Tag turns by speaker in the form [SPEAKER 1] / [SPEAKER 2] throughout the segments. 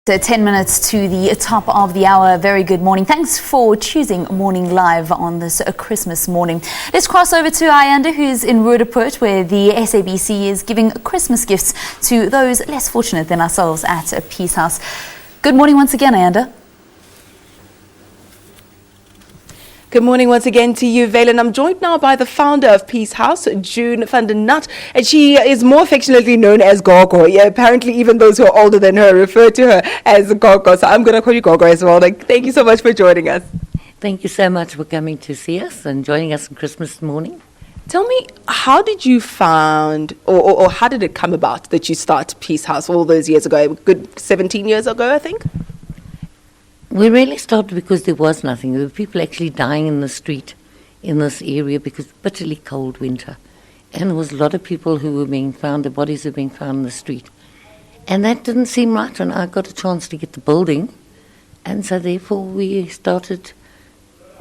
[SPEAKER 1] So 10 minutes to the top of the hour. Very good morning. Thanks for choosing Morning Live on this Christmas morning. Let's cross over to Ayanda, who's in Roodepoort, where the SABC is giving Christmas gifts to those less fortunate than ourselves at Peace House. Good morning once again, Ayanda.
[SPEAKER 2] Good morning once again to you, Valen. I'm joined now by the founder of Peace House, June van der Nut, and she is more affectionately known as Gogo. Yeah, apparently even those who are older than her refer to her as Gogo, so I'm going to call you Gogo as well. Thank you so much for joining us.
[SPEAKER 3] Thank you so much for coming to see us and joining us on Christmas morning.
[SPEAKER 2] Tell me, how did you find, or how did it come about that you started Peace House all those years ago, a good 17 years ago, I think?
[SPEAKER 3] We really started because there was nothing. There were people actually dying in the street in this area because of bitterly cold winter. And there was a lot of people who were being found, their bodies were being found in the street. And that didn't seem right, and I got a chance to get the building. And so therefore we started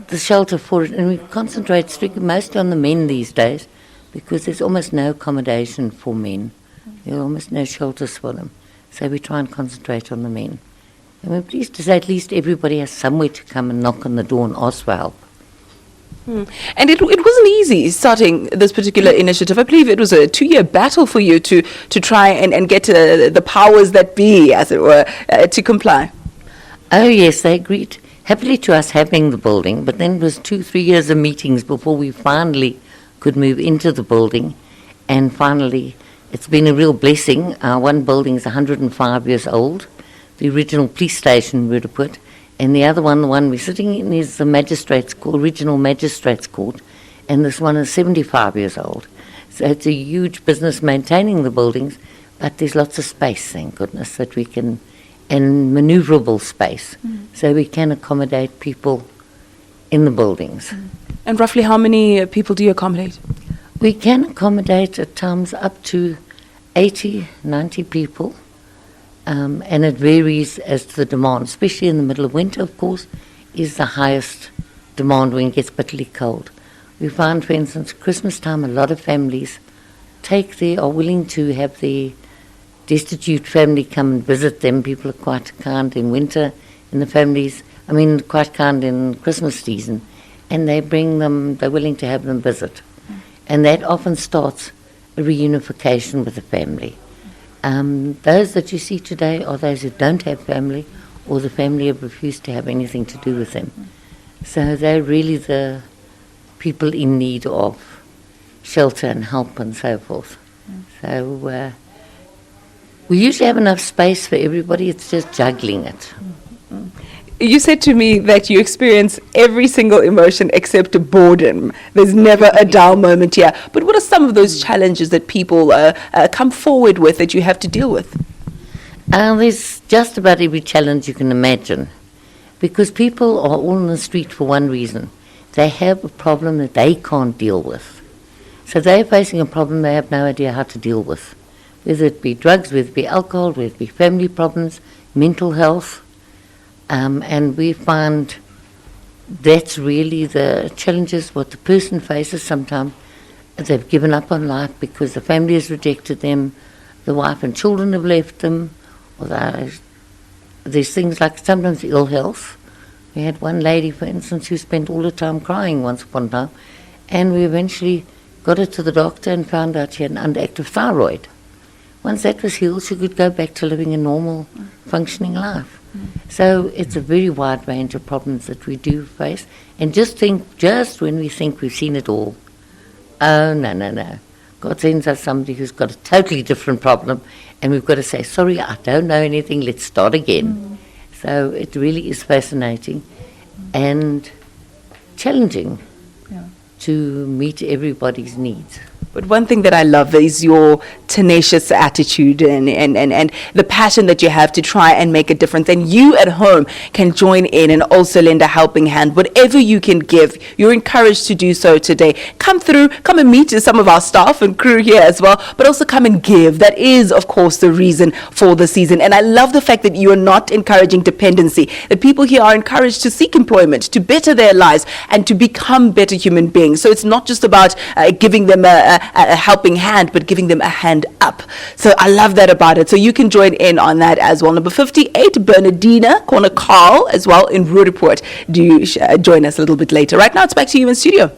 [SPEAKER 3] the shelter for it. And we concentrate strictly mostly on the men these days because there's almost no accommodation for men. There are almost no shelters for them. So we try and concentrate on the men. And we're pleased to say at least everybody has somewhere to come and knock on the door and ask for help.
[SPEAKER 2] And it wasn't easy starting this particular initiative. I believe it was a 2-year battle for you to try and get the powers that be, as it were, to comply.
[SPEAKER 3] Oh yes, they agreed happily to us having the building, but then it was 2-3 years of meetings before we finally could move into the building. And finally, it's been a real blessing. Our one building is 105 years old. The original police station, Roodepoort, and the other one, the one we're sitting in, is the magistrates' court, original magistrates' court, and this one is 75 years old. So it's a huge business maintaining the buildings, but there's lots of space, thank goodness, that we can, and manoeuvrable space, so we can accommodate people in the buildings.
[SPEAKER 2] And roughly how many people do you accommodate?
[SPEAKER 3] We can accommodate at times up to 80, 90 people. And it varies as to the demand, especially in the middle of winter, of course, is the highest demand when it gets bitterly cold. We find, for instance, Christmas time, a lot of families are willing to have their destitute family come and visit them. People are quite kind in winter, quite kind in Christmas season, and they're willing to have them visit. And that often starts a reunification with the family. Those that you see today are those who don't have family, or the family have refused to have anything to do with them. So they're really the people in need of shelter and help and so forth. So we usually have enough space for everybody, it's just juggling it.
[SPEAKER 2] You said to me that you experience every single emotion except boredom. There's never a dull moment here. But what are some of those challenges that people come forward with that you have to deal with?
[SPEAKER 3] There's just about every challenge you can imagine, because people are all on the street for one reason. They have a problem that they can't deal with. So they're facing a problem they have no idea how to deal with, whether it be drugs, whether it be alcohol, whether it be family problems, mental health. And we find that's really the challenges what the person faces. Sometimes they've given up on life because the family has rejected them, the wife and children have left them, or there's things like sometimes ill health. We had one lady, for instance, who spent all the time crying once upon a time, and we eventually got her to the doctor and found out she had an underactive thyroid. Once that was healed, she could go back to living a normal, functioning life. So it's a very wide range of problems that we do face. And just when we think we've seen it all, oh, no. God sends us somebody who's got a totally different problem, and we've got to say, sorry, I don't know anything, let's start again. So it really is fascinating and challenging to meet everybody's needs.
[SPEAKER 2] But one thing that I love is your tenacious attitude and the passion that you have to try and make a difference. And you at home can join in and also lend a helping hand. Whatever you can give, you're encouraged to do so today. Come and meet some of our staff and crew here as well, but also come and give. That is, of course, the reason for the season. And I love the fact that you are not encouraging dependency, that people here are encouraged to seek employment, to better their lives, and to become better human beings. So it's not just about giving them a a helping hand, but giving them a hand up. So I love that about it. So you can join in on that as well. Number 58, Bernardina, Corner Carl as well in Roodepoort. Do join us a little bit later. Right now, it's back to you in studio.